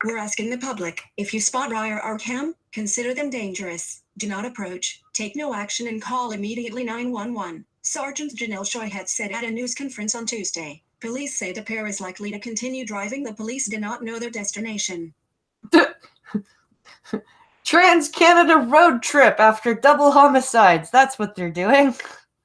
Speaker 2: We're asking the public, if you spot Ryer or Cam, consider them dangerous. Do not approach, take no action, and call immediately 911. Sergeant Janelle Choi had said at a news conference on Tuesday. Police say the pair is likely to continue driving. The police do not know their destination. Trans-Canada road trip after double homicides. That's what they're doing.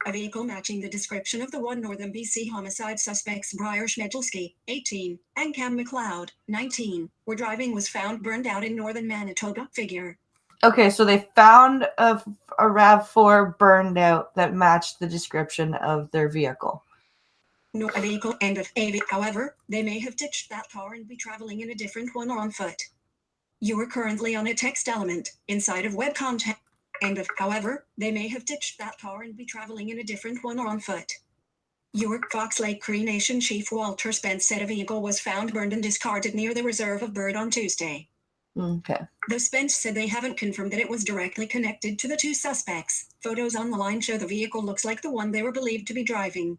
Speaker 2: A vehicle matching the description of the one Northern BC homicide suspects Briar Schmedulski, 18, and Cam McLeod, 19, were driving was found burned out in northern Manitoba. Figure.
Speaker 1: Okay, so they found a RAV4 burned out that matched the description of their vehicle.
Speaker 2: No, a vehicle and however, they may have ditched that car and be traveling in a different one or on foot. You are currently on a text element inside of web content. However, they may have ditched that car and be traveling in a different one or on foot. Your Fox Lake Cree Nation Chief Walter Spence said a vehicle was found burned and discarded near the reserve of Bird on Tuesday.
Speaker 1: Okay.
Speaker 2: Though Spence said they haven't confirmed that it was directly connected to the two suspects, photos on the line show the vehicle looks like the one they were believed to be driving.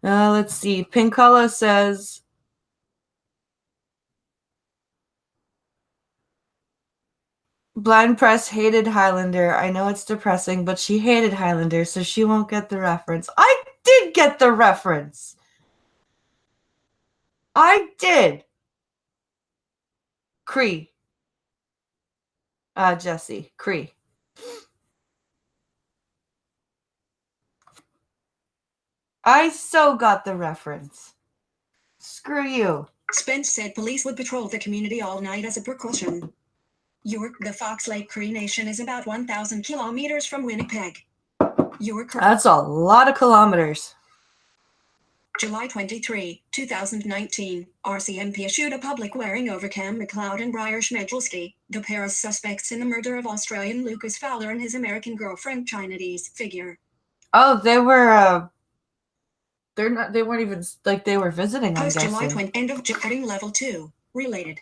Speaker 1: Let's see. Pinkolo says, Blind Press hated Highlander. I know it's depressing, but she hated Highlander, so she won't get the reference. I did get the reference. I did. Cree. Jesse. Cree. I so got the reference. Screw you.
Speaker 2: Spence said police would patrol the community all night as a precaution. The Fox Lake Cree Nation is about 1,000 kilometers from Winnipeg.
Speaker 1: That's a lot of kilometers.
Speaker 2: July 23, 2019, RCMP issued a public warning over Cam McLeod and Briar Schmedulski, the pair of suspects in the murder of Australian Lucas Fowler and his American girlfriend Chinese Figure.
Speaker 1: Oh, they were they weren't even like they were visiting.
Speaker 2: Post July 20, end of heading level 2, related.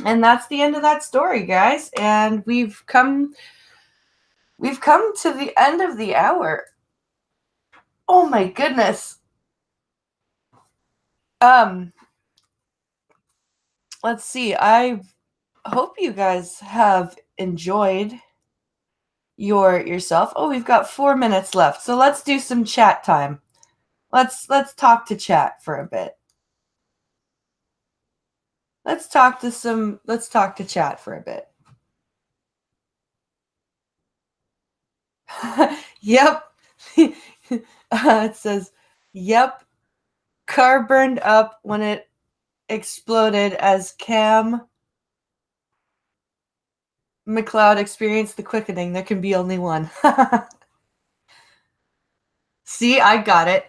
Speaker 1: And that's the end of that story, guys. And we've come to the end of the hour. Oh my goodness. Let's see. I hope you guys have enjoyed yourself. Oh, we've got 4 minutes left. So let's do some chat time. Let's talk to chat for a bit. Let's talk to chat for a bit. Yep. It says, yep. Car burned up when it exploded as Cam McLeod experienced the quickening. There can be only one. See, I got it.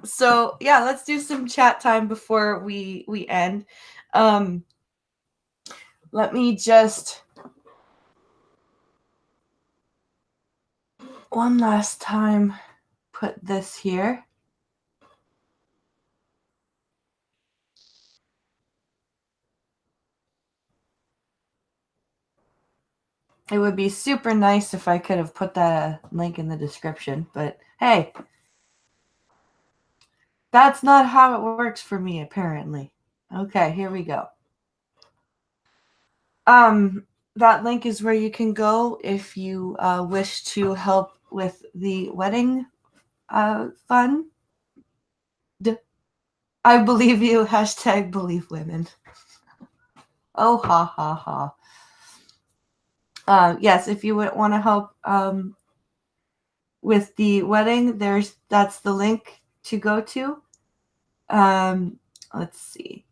Speaker 1: So yeah, let's do some chat time before we end. Let me just one last time put this here. It would be super nice if I could have put that link in the description, but hey, that's not how it works for me, apparently. Okay, here we go. That link is where you can go if you wish to help with the wedding fund. I believe you. Hashtag believe women. Oh, ha, ha, ha. Yes, if you would want to help with the wedding, that's the link to go to. Let's see.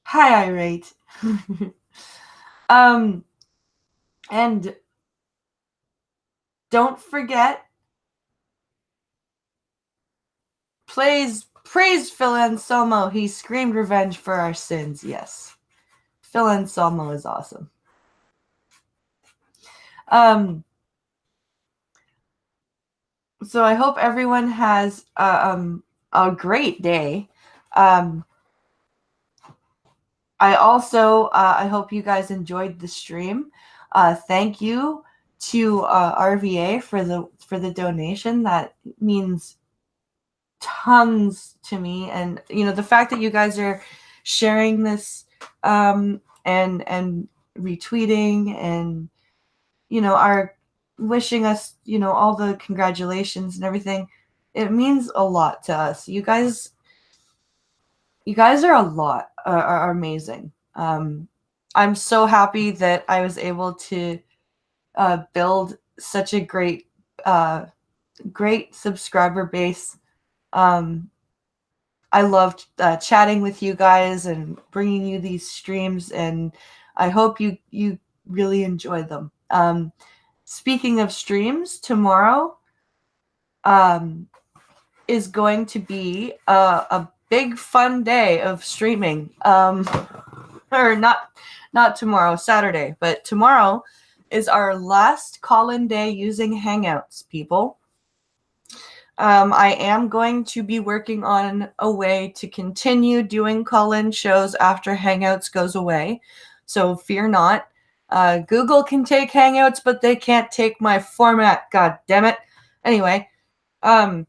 Speaker 1: Hi, Irate. And don't forget, praise Phil Anselmo. He screamed revenge for our sins. Yes, Phil Anselmo is awesome. So I hope everyone has a great day. I also I hope you guys enjoyed the stream. Thank you to RVA for the donation. That means tons to me, and the fact that you guys are sharing this and retweeting and are wishing us all the congratulations and everything. It means a lot to us. You guys are a lot, are amazing. I'm so happy that I was able to build such a great subscriber base. I loved chatting with you guys and bringing you these streams, and I hope you really enjoy them. Speaking of streams, tomorrow is going to be a big fun day of streaming. Or not tomorrow, Saturday, but tomorrow is our last call-in day using Hangouts, people. I am going to be working on a way to continue doing call-in shows after Hangouts goes away, so fear not. Google can take Hangouts, but they can't take my format. God damn it. Anyway, I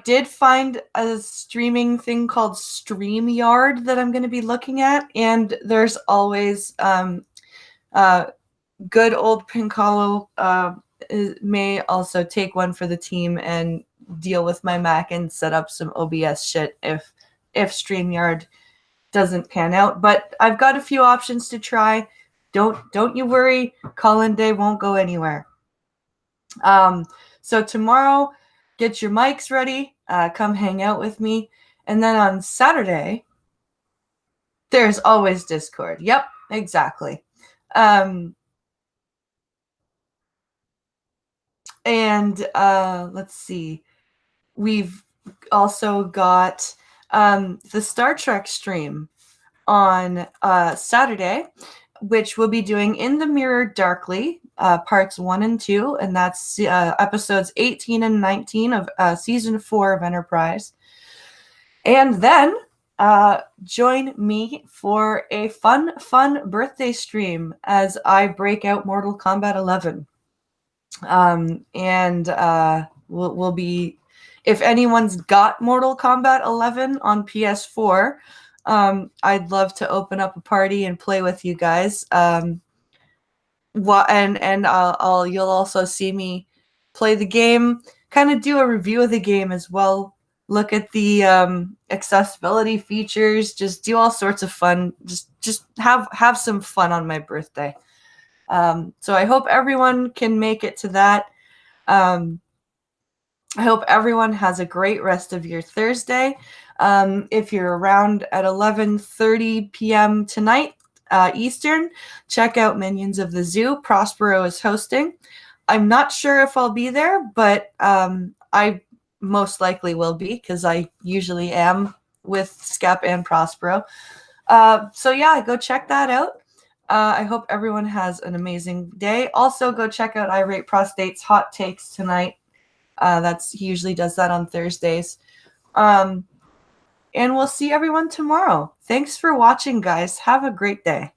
Speaker 1: did find a streaming thing called StreamYard that I'm going to be looking at, and there's always good old Pincalo may also take one for the team and deal with my Mac and set up some OBS shit if StreamYard doesn't pan out. But I've got a few options to try. Don't you worry, call-in day won't go anywhere. So tomorrow, get your mics ready. Come hang out with me. And then on Saturday, there's always Discord. Yep, exactly. And let's see. We've also got the Star Trek stream on Saturday, which we'll be doing In the Mirror Darkly, parts 1 and 2, and that's episodes 18 and 19 of season 4 of Enterprise. And then join me for a fun birthday stream as I break out Mortal Kombat 11. And we'll be, if anyone's got Mortal Kombat 11 on PS4, I'd love to open up a party and play with you guys. And you'll also see me play the game, kind of do a review of the game as well. Look at the accessibility features, just do all sorts of fun. Just have some fun on my birthday. So I hope everyone can make it to that. I hope everyone has a great rest of your Thursday. If you're around at 11:30 p.m. tonight, Eastern, check out Minions of the Zoo. Prospero is hosting. I'm not sure if I'll be there, but I most likely will be because I usually am with Scap and Prospero. So yeah, go check that out. I hope everyone has an amazing day. Also, go check out I Rate Prostate's Hot Takes tonight. He usually does that on Thursdays. And we'll see everyone tomorrow. Thanks for watching, guys. Have a great day.